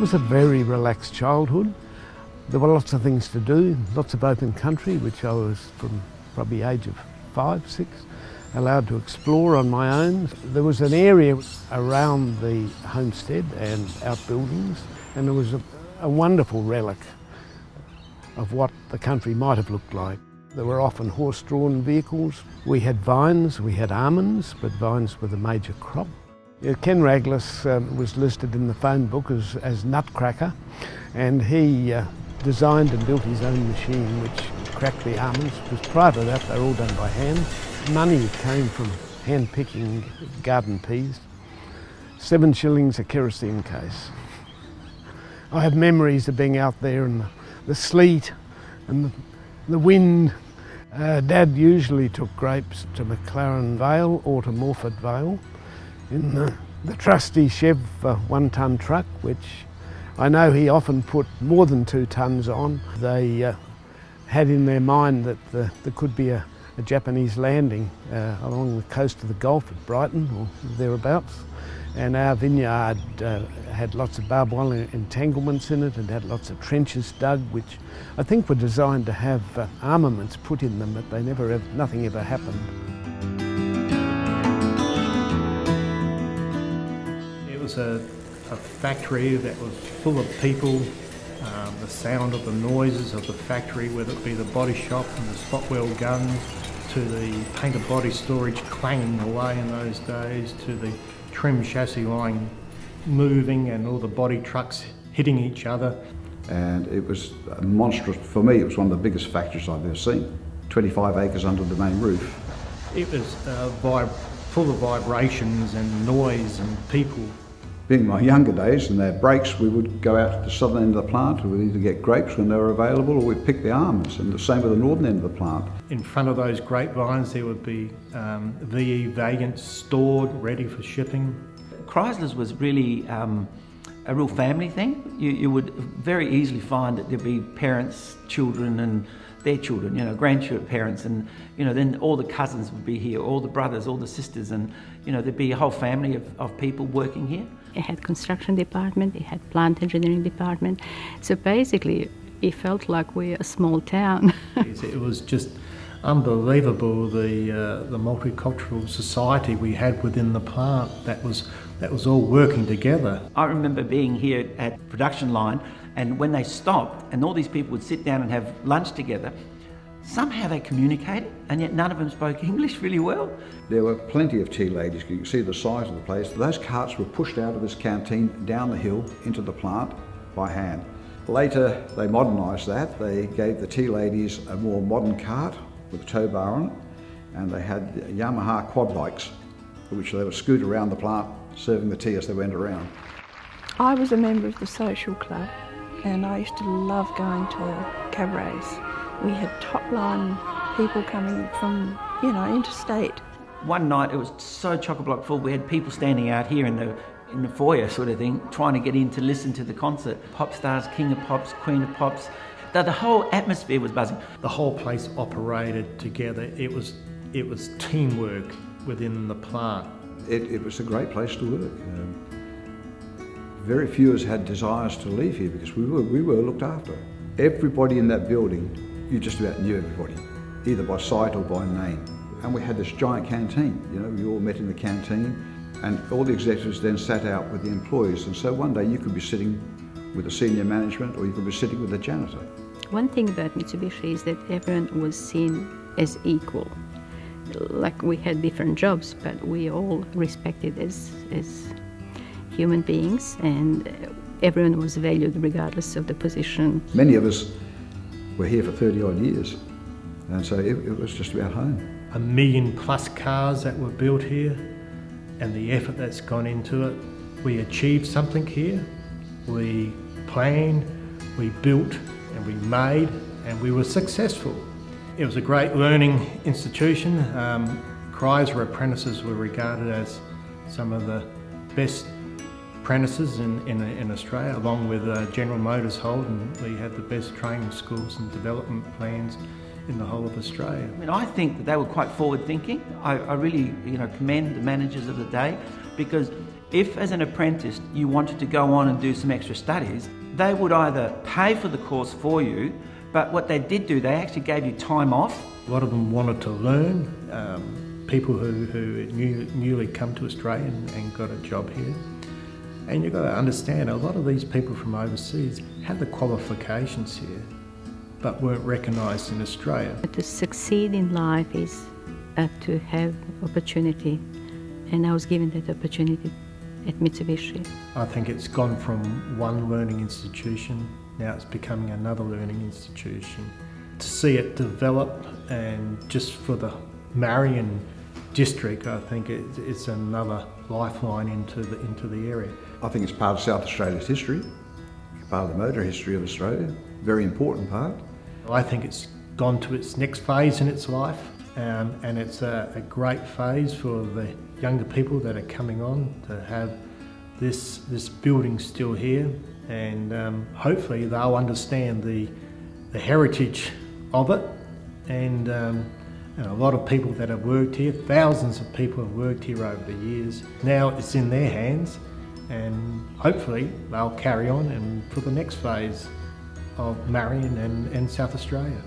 was a very relaxed childhood. There were lots of things to do, lots of open country, which I was from probably age of 5, 6, allowed to explore on my own. There was an area around the homestead and outbuildings, and there was a wonderful relic of what the country might have looked like. There were often horse-drawn vehicles. We had vines, we had almonds, but vines were the major crop. Ken Raglas was listed in the phone book as Nutcracker, and he designed and built his own machine which cracked the almonds, because prior to that they were all done by hand. Money came from hand-picking garden peas. 7 shillings a kerosene case. I have memories of being out there in the sleet and the wind. Dad usually took grapes to McLaren Vale or to Morford Vale in the trusty Chev 1-tonne truck, which I know he often put more than 2 tonnes on. They had in their mind that there could be a Japanese landing along the coast of the Gulf at Brighton or thereabouts. And our vineyard had lots of barbed wire entanglements in it and had lots of trenches dug, which I think were designed to have armaments put in them, but nothing ever happened. It was a factory that was full of people. The sound of the noises of the factory, whether it be the body shop and the spot-weld guns, to the painted body storage clanging away in those days, to the trim chassis line moving and all the body trucks hitting each other. And it was monstrous. For me, it was one of the biggest factories I've ever seen. 25 acres under the main roof. It was full of vibrations and noise and people. In my younger days, in their breaks, we would go out to the southern end of the plant. We would either get grapes when they were available, or we'd pick the almonds, and the same with the northern end of the plant. In front of those grapevines, there would be VE Valiants stored, ready for shipping. Chrysler's was really a real family thing. You would very easily find that there'd be parents, children, and their children, grandchildren, parents, and then all the cousins would be here, all the brothers, all the sisters, and there'd be a whole family of people working here. It had construction department, it had plant engineering department. So basically, it felt like we're a small town. It was just unbelievable, the multicultural society we had within the plant that was all working together. I remember being here at production line, and when they stopped and all these people would sit down and have lunch together, somehow they communicated, and yet none of them spoke English really well. There were plenty of tea ladies. You can see the size of the place. Those carts were pushed out of this canteen down the hill into the plant by hand. Later, they modernised that. They gave the tea ladies a more modern cart with a tow bar on it, and they had Yamaha quad bikes, which they would scoot around the plant, serving the tea as they went around. I was a member of the social club, and I used to love going to cabarets. We had top-line people coming from, interstate. One night it was so chock-a-block full, we had people standing out here in the foyer sort of thing, trying to get in to listen to the concert. Pop stars, King of Pops, Queen of Pops. The whole atmosphere was buzzing. The whole place operated together. It was teamwork within the plant. It was a great place to work. Very few of us had desires to leave here because we were looked after. Everybody in that building, you just about knew everybody, either by sight or by name. And we had this giant canteen, we all met in the canteen, and all the executives then sat out with the employees. And so one day you could be sitting with the senior management, or you could be sitting with the janitor. One thing about Mitsubishi is that everyone was seen as equal. Like we had different jobs, but we all respected as human beings, and everyone was valued regardless of the position. Many of us were here for 30 odd years, and so it was just about home. 1 million plus cars that were built here, and the effort that's gone into it. We achieved something here. We planned, we built, and we made, and we were successful. It was a great learning institution. Chrysler apprentices were regarded as some of the best apprentices in Australia, along with General Motors Holden. We had the best training schools and development plans in the whole of Australia. I mean, I think that they were quite forward-thinking. I really, commend the managers of the day, because if, as an apprentice, you wanted to go on and do some extra studies, they would either pay for the course for you, but what they did do, they actually gave you time off. A lot of them wanted to learn. People who newly come to Australia and got a job here. And you've got to understand, a lot of these people from overseas had the qualifications here, but weren't recognised in Australia. To succeed in life is to have opportunity, and I was given that opportunity at Mitsubishi. I think it's gone from one learning institution, now it's becoming another learning institution. To see it develop, and just for the Marion district, I think it's another lifeline into the area. I think it's part of South Australia's history, part of the motor history of Australia, very important part. I think it's gone to its next phase in its life, and it's a great phase for the younger people that are coming on to have this building still here, and hopefully they'll understand the heritage of it, and a lot of people that have worked here, thousands of people have worked here over the years. Now it's in their hands, and hopefully they'll carry on and for the next phase of Marion and South Australia.